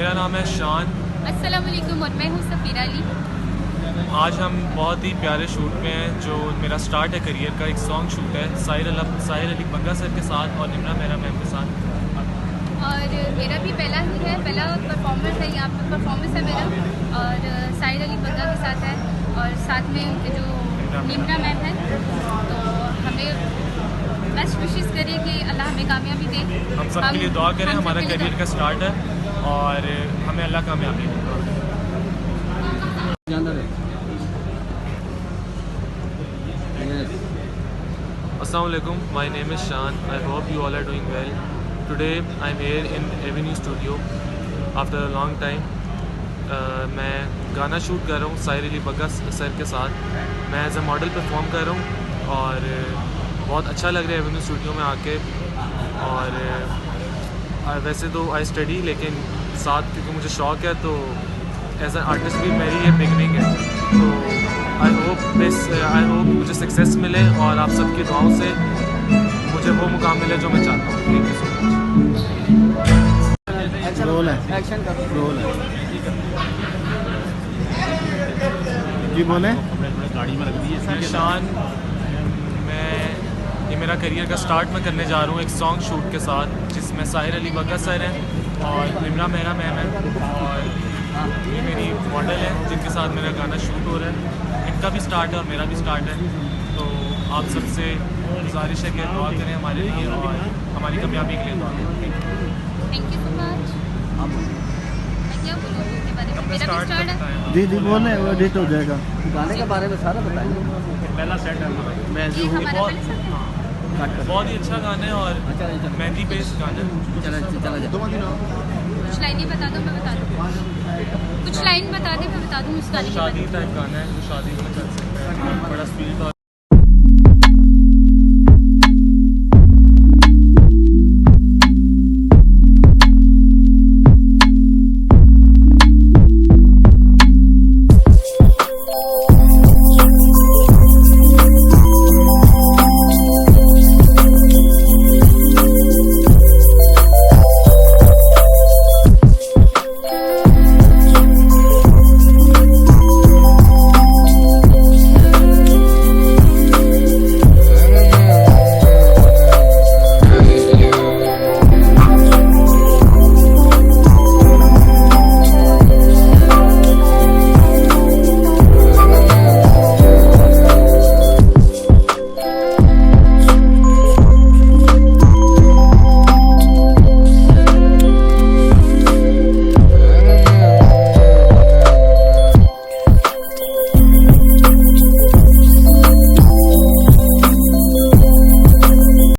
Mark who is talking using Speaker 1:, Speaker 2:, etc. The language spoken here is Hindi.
Speaker 1: मेरा नाम है शान।
Speaker 2: अस्सलाम वालेकुम और मैं हूँ सफ़ीरा अली।
Speaker 1: आज हम बहुत ही प्यारे शूट में हैं जो मेरा स्टार्ट है करियर का। एक सॉन्ग शूट है साहिर अली बग्गा सर के साथ और निम्रा मेहरा मैम के साथ।
Speaker 2: और मेरा भी पहला परफॉर्मेंस है, यहाँ पर परफॉर्मेंस है मेरा और साहिर अली बग्गा के साथ है और साथ में उनके जो निम्रा मैम है। तो हमें बेस्ट विशेस करें कि अल्लाह हमें कामयाबी दे।
Speaker 1: हम सबके लिए दुआ करें, हमारा करियर का स्टार्ट है और हमें अल्लाह कामयाबी दे। Assalamualaikum, my name is Shan. I hope you all are doing well. Today I'm here in Avenue Studio after a long time. मैं गाना शूट कर रहा हूँ साहिर अली बग्गा सर के साथ। मैं एज ए मॉडल परफॉर्म कर रहा हूँ और बहुत अच्छा लग रहा है एवेन्यू स्टूडियो में आके। और वैसे तो आई स्टडी, लेकिन साथ क्योंकि मुझे शौक़ है तो एज एन आर्टिस्ट भी मेरी ये बिगनिंग है। तो आई होप मुझे सक्सेस मिले और आप सबकी दुआओं से मुझे वो मुकाम मिले जो मैं चाहता हूँ। Thank you so much.
Speaker 3: Role है, एक्शन का रोल है जी। बोले गाड़ी में रख दी
Speaker 1: शान, ये मेरा करियर का स्टार्ट मैं करने जा रहा हूँ एक सॉन्ग शूट के साथ जिसमें साहिर अली बग्गा सर हैं और निम्रा मेहरा मैम है और ये मेरी मॉडल है जिनके साथ मेरा गाना शूट हो रहा है। इनका भी स्टार्ट है और मेरा भी स्टार्ट है। तो आप सबसे गुजारिश है कि दुआ करें हमारे लिए और हमारी कामयाबी के लिए दुआ करें।
Speaker 2: Thank you so much. मैं क्या बोलूँ इसके बारे में? मेरा भी स्टार्ट है।
Speaker 3: दीदी बोले वो एडिट हो जाएगा। गाने के बारे में सारा बताएंगे।
Speaker 1: पहला सेट है मैं
Speaker 2: जी, हमारा पहले से
Speaker 1: बहुत ही अच्छा गाना है और मेहंदी बेस्ड गाना है।
Speaker 2: कुछ लाइनें बता दो, मैं बता दूँ। कुछ लाइन बता दें, मैं बता दूँ उस गाने के बारे में।
Speaker 1: शादी टाइप गाना है जो शादी में कर सकते हैं, बड़ा स्वीट और